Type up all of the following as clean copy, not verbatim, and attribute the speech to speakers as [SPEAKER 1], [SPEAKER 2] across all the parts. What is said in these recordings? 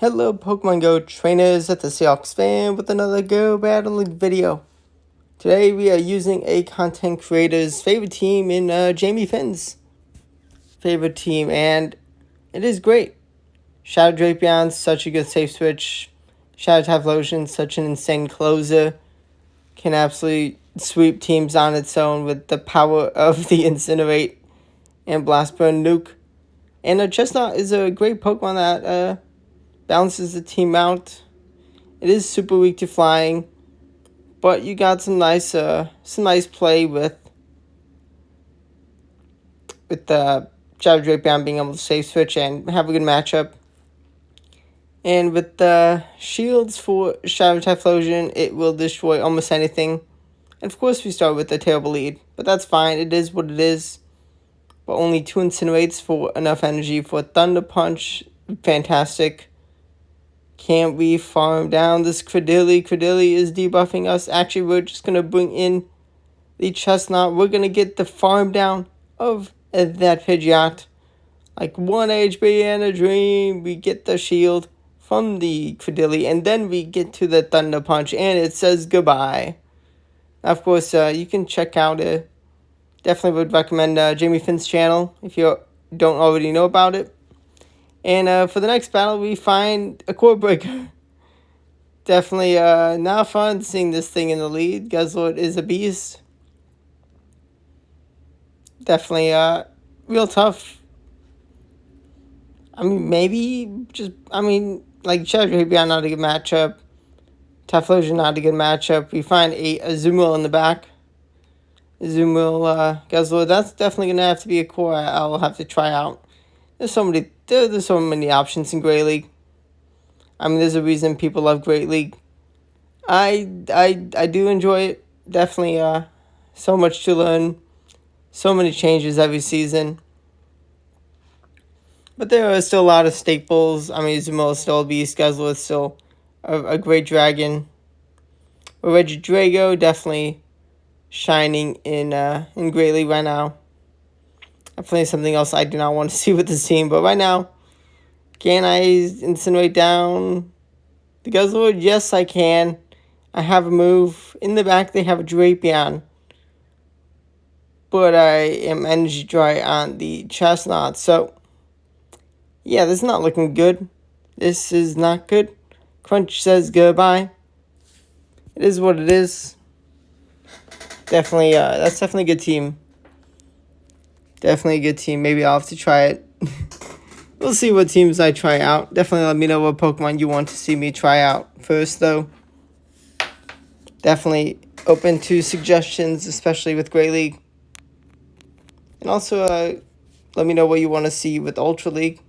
[SPEAKER 1] Hello Pokemon Go trainers, at the Seahawks fan with another Go battling video. Today we are using a content creator's favorite team in Jamie Finn's favorite team, and it is great. Shadow Drapion, such a good safe switch. Shadow Typhlosion, such an insane closer. Can absolutely sweep teams on its own with the power of the Incinerate and Blast Burn Nuke. And a Chestnut is a great Pokemon that balances the team out. It is super weak to flying, but you got some nice play with the Shadow Drapion being able to safe switch and have a good matchup. And with the shields for Shadow Typhlosion, it will destroy almost anything. And of course we start with a terrible lead, but that's fine. It is what it is. But only 2 Incinerates for enough energy for Thunder Punch. Fantastic. Can't we farm down this Credilli? Credilli is debuffing us. Actually, we're just going to bring in the Chestnut. We're going to get the farm down of that Pidgeot. Like 1 HP and a dream. We get the shield from the Credilli, and then we get to the Thunder Punch, and it says goodbye. Of course, you can check out it. Definitely would recommend Jamie Finn's channel if you don't already know about it. And for the next battle, we find a Core Breaker. Definitely not fun seeing this thing in the lead. Guzzlord is a beast. Definitely real tough. I mean, like Shadow Drapion, not a good matchup. Typhlosion, not a good matchup. We find a Azumarill in the back. Azumarill, Guzzlord, that's definitely going to have to be a core I'll have to try out. There's so many options in Great League. I mean, there's a reason people love Great League. I do enjoy it. Definitely so much to learn. So many changes every season. But there are still a lot of staples. I mean, Azumarill is still a beast. Guzzlord is still a great dragon. Regidrago definitely shining in Great League right now. Definitely something else I do not want to see with this team. But right now, can I incinerate down the Guzzlord? Yes, I can. I have a move. In the back, they have a Drapion. But I am energy dry on the Chestnut. So, yeah, this is not looking good. This is not good. Crunch says goodbye. It is what it is. Definitely, that's definitely a good team. Definitely a good team. Maybe I'll have to try it. We'll see what teams I try out. Definitely let me know what Pokemon you want to see me try out first, though. Definitely open to suggestions, especially with Great League. And also, let me know what you want to see with Ultra League.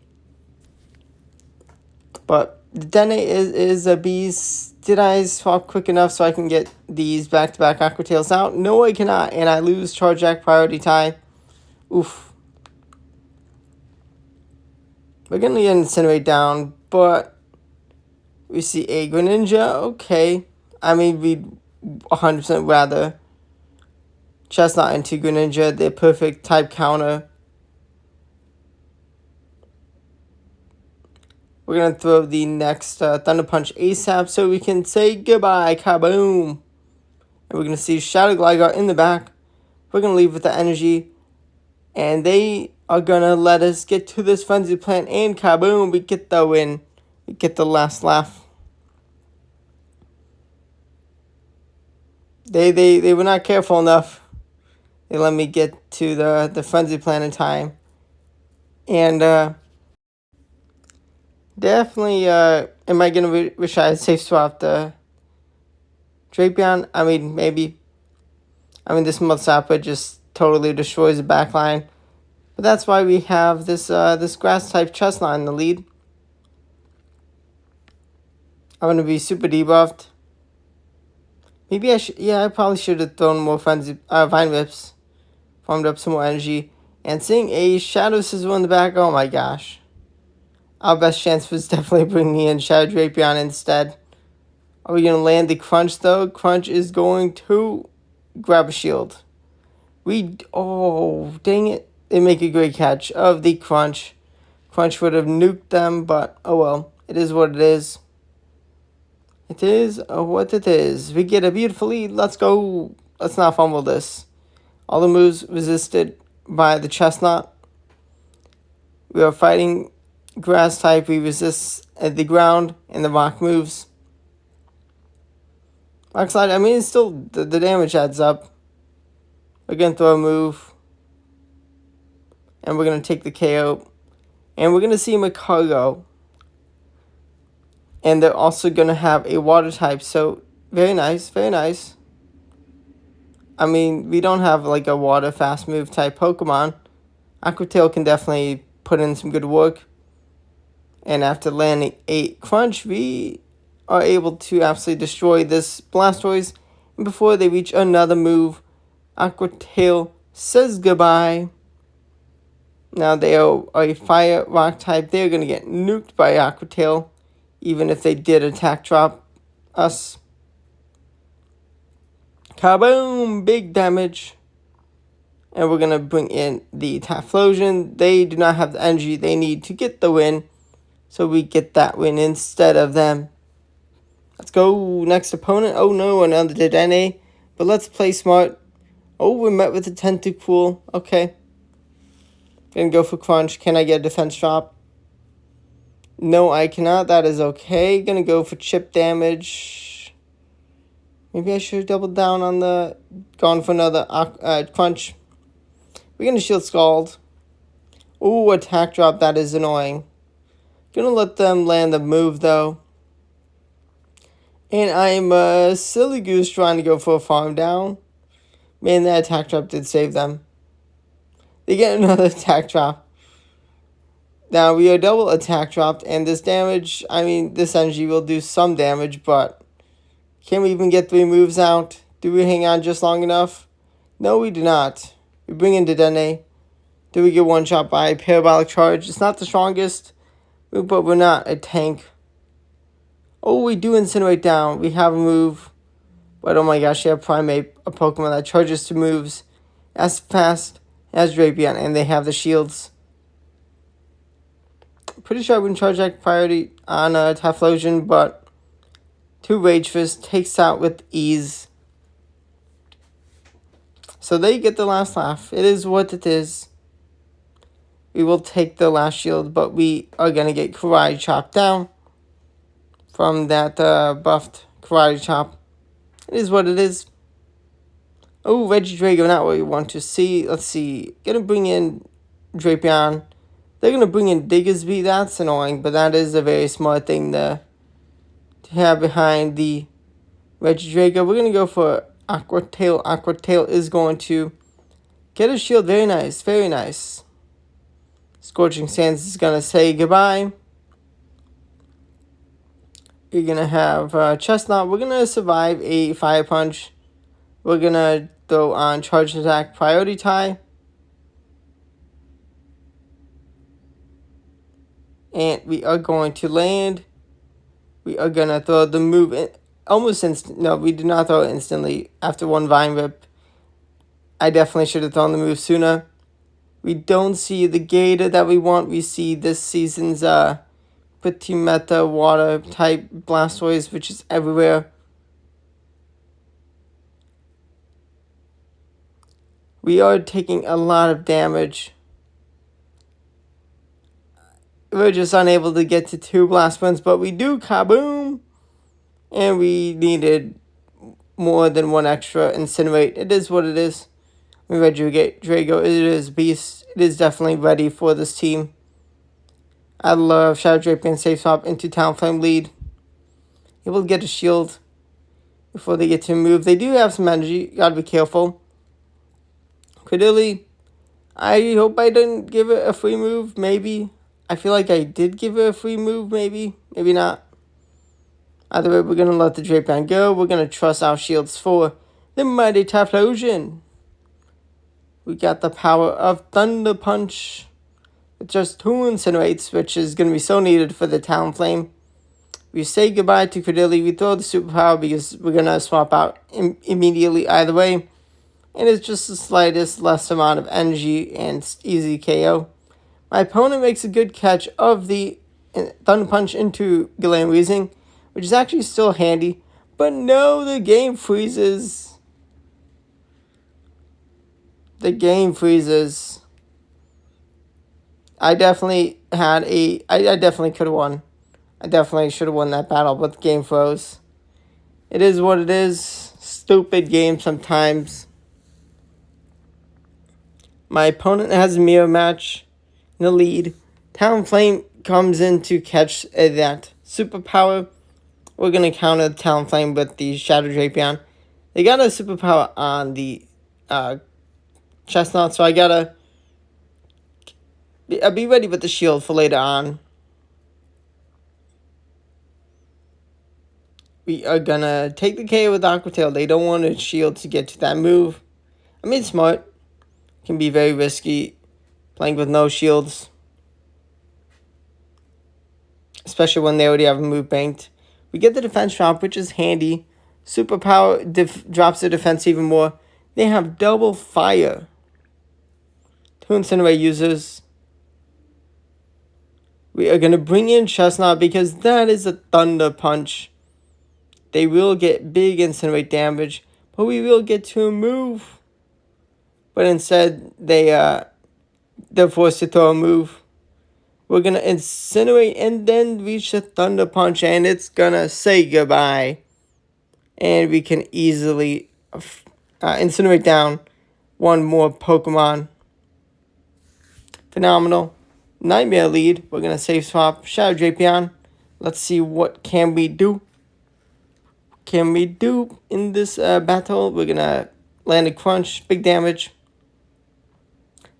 [SPEAKER 1] But Dene is a beast. Did I swap quick enough so I can get these back-to-back Aqua Tails out? No, I cannot. And I lose Charge Jack Priority Tie. Oof. We're going to get Incinerate down, but we see a Greninja. Okay. I mean, we'd 100% rather Chestnut into Greninja. They're perfect type counter. We're going to throw the next Thunder Punch ASAP so we can say goodbye. Kaboom. And we're going to see Shadow Gligar in the back. We're going to leave with the energy. And they are going to let us get to this Frenzy Plant. And kaboom, we get the win. We get the last laugh. They were not careful enough. They let me get to the Frenzy Plant in time. And definitely, am I going to wish I had safe swap the Drapion? I mean, maybe. I mean, this Mutsapa just totally destroys the backline. But that's why we have this grass-type Chestnut in the lead. I'm going to be super debuffed. Maybe I probably should have thrown more Vine Whips. Farmed up some more energy. And seeing a Shadow Scissor in the back, oh my gosh. Our best chance was definitely bringing in Shadow Drapion instead. Are we going to land the Crunch, though? Crunch is going to grab a shield. Oh, dang it. They make a great catch of the Crunch. Crunch would have nuked them, but oh well. It is what it is. It is what it is. We get a beautiful lead. Let's go. Let's not fumble this. All the moves resisted by the chestnut. We are fighting grass type. We resist the ground and the rock moves. Rock slide, I mean, it's still, the damage adds up. We're going to throw a move. And we're going to take the KO. And we're going to see Macargo. And they're also going to have a water type. So, very nice, very nice. I mean, we don't have like a water fast move type Pokemon. Aqua Tail can definitely put in some good work. And after landing a crunch, we are able to absolutely destroy this Blastoise. And before they reach another move, Aqua Tail says goodbye. Now they are a fire rock type. They're going to get nuked by Aqua Tail, even if they did attack drop us. Kaboom! Big damage. And we're going to bring in the Typhlosion. They do not have the energy they need to get the win. So we get that win instead of them. Let's go. Next opponent. Oh no, another Dedenne. But let's play smart. Oh, we're met with a Tentacool. Okay. Gonna go for Crunch. Can I get a defense drop? No, I cannot. That is okay. Gonna go for chip damage. Maybe I should have doubled down on the... Gone for another Crunch. We're gonna Shield Scald. Ooh, attack drop. That is annoying. Gonna let them land the move, though. And I'm a silly goose trying to go for a farm down. Man, that attack drop did save them. They get another attack drop. Now, we are double attack dropped, and this damage, I mean, this energy will do some damage, but can we even get 3 moves out? Do we hang on just long enough? No, we do not. We bring in Dedenne. Do we get one shot by a Parabolic Charge? It's not the strongest, but we're not a tank. Oh, we do Incinerate down. We have a move. But oh my gosh, we have Primate, a Pokemon that charges to moves as fast as Drapion, and they have the shields. Pretty sure I wouldn't charge that priority on Typhlosion, but 2 Rage Fist takes out with ease. So they get the last laugh. It is what it is. We will take the last shield, but we are going to get Karate Chop down from that buffed Karate Chop. It is what it is. Oh, Regidrago, not what we want to see. Let's see. Gonna bring in Drapion. They're gonna bring in Diggersby. That's annoying, but that is a very smart thing to have behind the Regidrago. We're gonna go for Aqua Tail. Aqua Tail is going to get a shield. Very nice, very nice. Scorching Sands is gonna say goodbye. You're gonna have Chestnut. We're gonna survive a Fire Punch. We're gonna throw on Charge Attack Priority Tie. And we are going to land. We are gonna throw the move in almost instant. No, we do not throw it instantly after 1 Vine Whip. I definitely should have thrown the move sooner. We don't see the Gator that we want. We see this season's pretty meta water type Blastoise, which is everywhere. We are taking a lot of damage. We're just unable to get to 2 Blast Winds, but we do. Kaboom! And we needed more than 1 extra Incinerate. It is what it is. We Regidrago. It is beast. It is definitely ready for this team. I love Shadow Drapion safe swap into Talonflame lead. Able to get a shield before they get to move. They do have some energy. Gotta be careful. Credilli, I hope I didn't give it a free move. Maybe. I feel like I did give it a free move. Maybe. Maybe not. Either way, we're going to let the Drapion go. We're going to trust our shields for the mighty Typhlosion. We got the power of Thunder Punch. With just 2 Incinerates, which is going to be so needed for the Talonflame. We say goodbye to Credilli. We throw the superpower because we're going to swap out immediately either way. And it's just the slightest less amount of energy and easy KO. My opponent makes a good catch of the and Thunder Punch into Galen Weezing, which is actually still handy. But no, the game freezes. The game freezes. I definitely had I definitely could have won. I definitely should have won that battle, but the game froze. It is what it is. Stupid game sometimes. My opponent has a mirror match in the lead. Talonflame comes in to catch that superpower. We're going to counter the Talonflame with the Shadow Drapion. They got a superpower on the Chestnut, so I gotta be ready with the shield for later on. We are gonna take the KO with Aqua Tail. They don't want a shield to get to that move. I mean, it's smart. Can be very risky playing with no shields, especially when they already have a move banked. We get the defense drop, which is handy. Superpower drops the defense even more. They have double fire. 2 Incinerate users. We are going to bring in Chestnut because that is a Thunder Punch. They will get big Incinerate damage, but we will get to a move. But instead, they're forced to throw a move. We're going to Incinerate and then reach the Thunder Punch, and it's going to say goodbye. And we can easily Incinerate down one more Pokemon. Phenomenal. Nightmare lead. We're going to save swap Shadow Drapion. Let's see what can we do. Can we do in this battle? We're going to land a crunch. Big damage.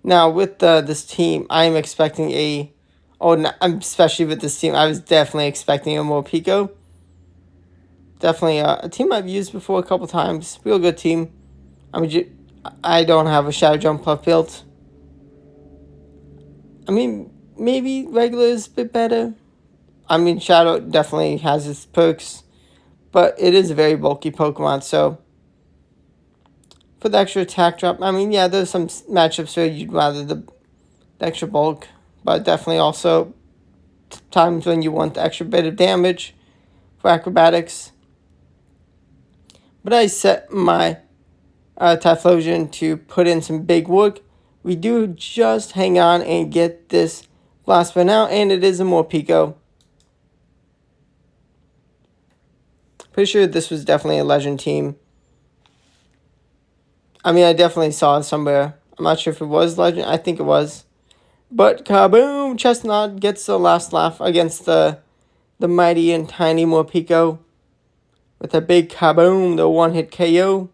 [SPEAKER 1] Now, with this team, I'm expecting especially with this team, I was definitely expecting a more Pico. Definitely a team I've used before a couple times. Real good team. I mean, I don't have a Shadow Jump Puff built. I mean, maybe regular is a bit better. I mean, Shadow definitely has its perks, but it is a very bulky Pokemon, so for the extra attack drop, I mean, yeah, there's some matchups where you'd rather the extra bulk, but definitely also times when you want the extra bit of damage for acrobatics. But I set my Typhlosion to put in some big work. We do just hang on and get this Blast Spin out, and it is a Morpeko. Pretty sure this was definitely a Legend team. I mean, I definitely saw it somewhere. I'm not sure if it was Legend. I think it was. But kaboom! Chestnut gets the last laugh against the mighty and tiny Morpeko. With a big kaboom, the one-hit KO.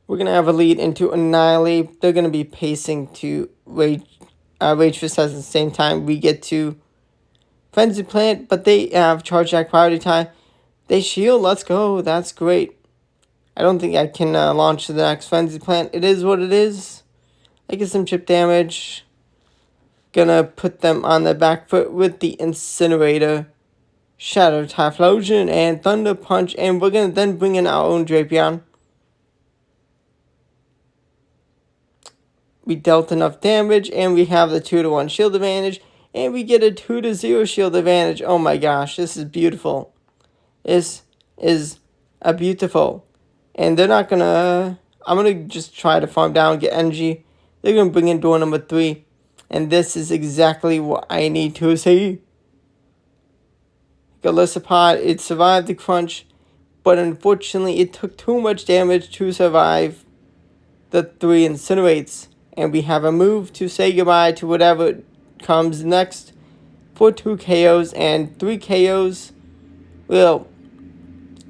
[SPEAKER 1] We're going to have a lead into Annihilate. They're going to be pacing to Rage Fist at the same time. We get to Frenzy Plant, but they have Charge Jack Priority Tie. They shield. Let's go. That's great. I don't think I can launch the next Frenzy Plant. It is what it is. I get some chip damage. Gonna put them on the back foot with the Incinerator, Shadow Typhlosion, and Thunder Punch. And we're gonna then bring in our own Drapion. We dealt enough damage, and we have the 2-to-1 shield advantage, and we get a 2-to-0 shield advantage. Oh my gosh, this is beautiful. This is a beautiful. And they're not gonna... I'm gonna just try to farm down, get energy. They're gonna bring in door number 3, and this is exactly what I need to see. Golisopod, it survived the crunch, but unfortunately it took too much damage to survive the 3 Incinerates. And we have a move to say goodbye to whatever comes next for 2 KOs and 3 KOs. Well,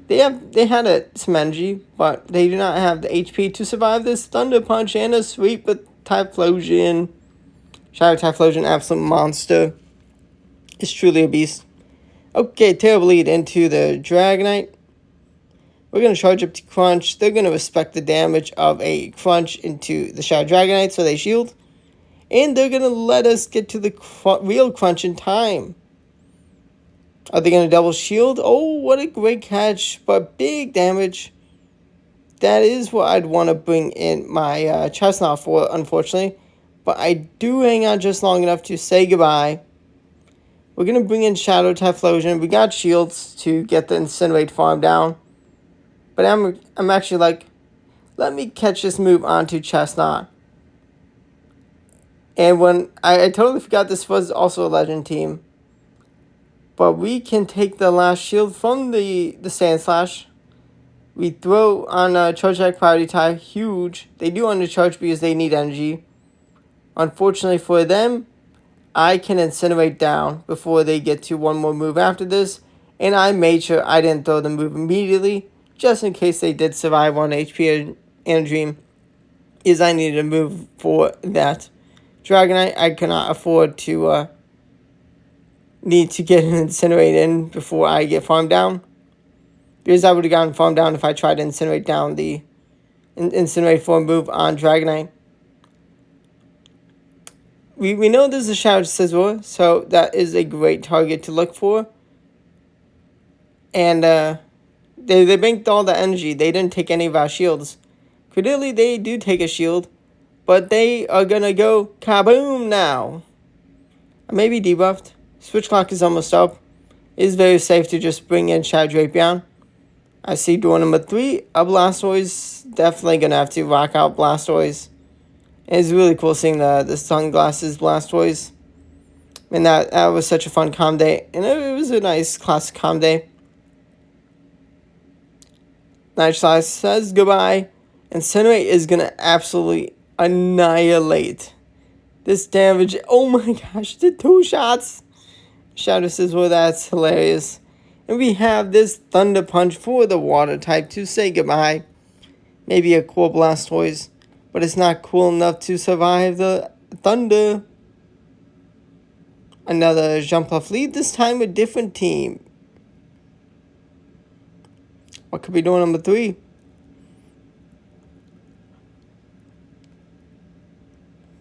[SPEAKER 1] they had some energy, but they do not have the HP to survive this Thunder Punch and a sweep with Typhlosion. Shadow Typhlosion, absolute monster. It's truly a beast. Okay, terrible lead into the Dragonite. We're going to charge up to Crunch. They're going to respect the damage of a Crunch into the Shadow Dragonite, so they shield. And they're going to let us get to the real Crunch in time. Are they going to double shield? Oh, what a great catch, but big damage. That is what I'd want to bring in my Chestnut for, unfortunately. but I do hang on just long enough to say goodbye. We're going to bring in Shadow Typhlosion. We got shields to get the Incinerate farm down. But I'm actually like, let me catch this move onto Chestnut. And when I totally forgot this was also a legend team. But we can take the last shield from the Sand Slash. We throw on a Charge Attack Priority Tie. Huge. They do undercharge because they need energy. Unfortunately for them, I can Incinerate down before they get to one more move after this. And I made sure I didn't throw the move immediately, just in case they did survive on HP and Dream, is I needed a move for that. Dragonite, I cannot afford to need to get an Incinerate in before I get farmed down. Because I would have gotten farmed down if I tried to Incinerate down the Incinerate form move on Dragonite. We know there's a Shadow Scizor, so that is a great target to look for. And they banked all the energy. They didn't take any of our shields. Credibly, they do take a shield, but they are going to go kaboom now. Maybe debuffed. Switch clock is almost up. It is very safe to just bring in Shadow Drapion. I see door number 3, a Blastoise. Definitely going to have to rock out Blastoise. And it's really cool seeing the sunglasses Blastoise. And that was such a fun calm day. And it was a nice classic calm day. Night Slice says goodbye. Incinerate is going to absolutely annihilate this damage. Oh my gosh, did 2 shots. Shadow says, well, that's hilarious. And we have this Thunder Punch for the water type to say goodbye. Maybe a cool Blastoise, but it's not cool enough to survive the Thunder. Another Jumpluff lead, this time a different team. What could be door number 3?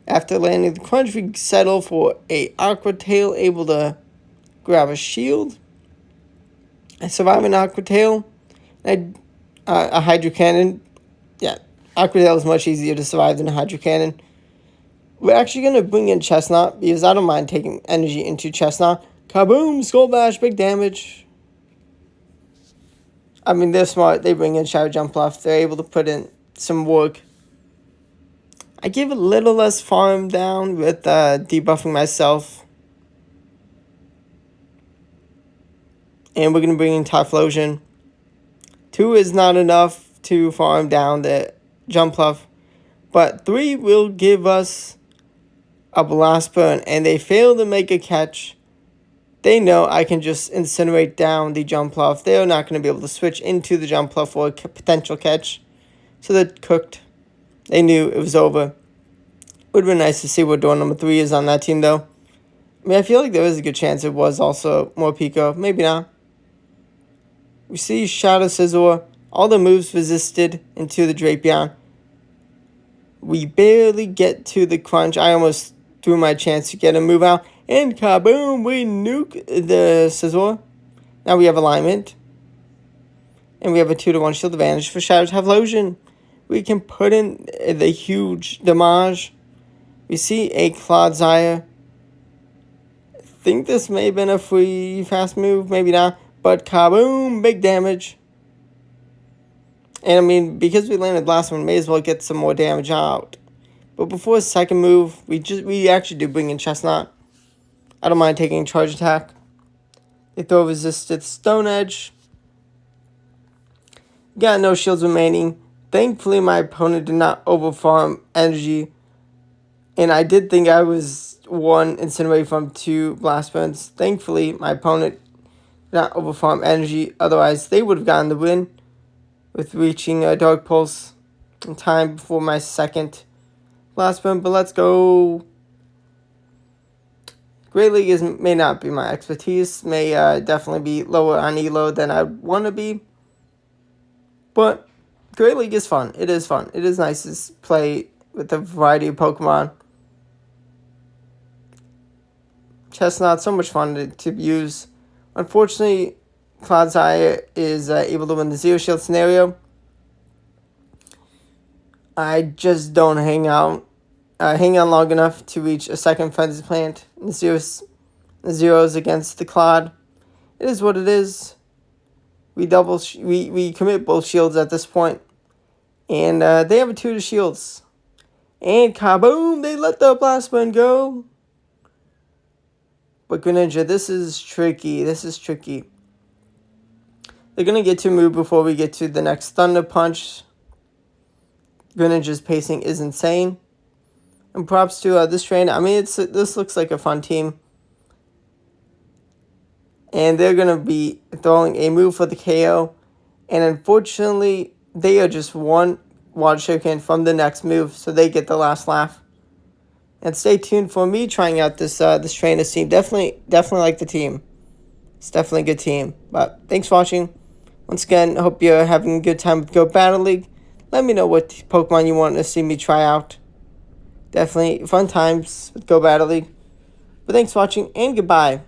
[SPEAKER 1] After landing the crunch, we settle for a Aqua Tail, able to grab a shield. I survive an Aqua Tail. A Hydro Cannon. Yeah, Aqua Tail is much easier to survive than a Hydro Cannon. We're actually going to bring in Chestnut, because I don't mind taking energy into Chestnut. Kaboom! Skull Bash, big damage. I mean, they're smart. They bring in Shadow Jumpluff. They're able to put in some work. I give a little less farm down with debuffing myself. And we're going to bring in Typhlosion. 2 is not enough to farm down the Jumpluff. But 3 will give us a Blast Burn. And they fail to make a catch. They know I can just Incinerate down the Jumpluff. They're not going to be able to switch into the Jumpluff for a potential catch. So they're cooked. They knew it was over. Would have been nice to see what door number 3 is on that team, though. I mean, I feel like there is a good chance it was also Morpeko. Maybe not. We see Shadow Scizor. All the moves resisted into the Drapion. We barely get to the crunch. I almost threw my chance to get a move out. And kaboom, we nuke the Scizor. Now we have alignment. And we have a 2-to-1 shield advantage for Shadow Typhlosion. We can put in the huge damage. We see a Clodsire. I think this may have been a free fast move, maybe not. But kaboom, big damage. And I mean, because we landed last one, may as well get some more damage out. But before the second move, we actually do bring in Chestnut. I don't mind taking charge attack. They throw resisted Stone Edge. Got no shields remaining. Thankfully, my opponent did not overfarm energy. And I did think I was 1 Incinerate from 2 Blast Burns. Thankfully, my opponent did not overfarm energy. Otherwise, they would have gotten the win with reaching a Dark Pulse in time before my second Blast Burn. But let's go. Great League may not be my expertise. May definitely be lower on elo than I want to be. But Great League is fun. It is fun. It is nice to play with a variety of Pokemon. Chestnut, so much fun to use. Unfortunately, Clodsire is able to win the Zero Shield scenario. I just don't hang out hang on long enough to reach a second Frenzy Plant. The zeros against the Clod. It is what it is. We commit both shields at this point. And they have a 2 to shields. And kaboom! They let the blast one go. But Greninja, this is tricky. They're going to get to move before we get to the next Thunder Punch. Greninja's pacing is insane. And props to this trainer. I mean, this looks like a fun team. And they're going to be throwing a move for the KO. And unfortunately, they are just one Water Shuriken from the next move. So they get the last laugh. And stay tuned for me trying out this trainer's team. Definitely like the team. It's definitely a good team. But thanks for watching. Once again, I hope you're having a good time with Go Battle League. Let me know what Pokemon you want to see me try out. Definitely fun times with Go Battle League. But thanks for watching, and goodbye.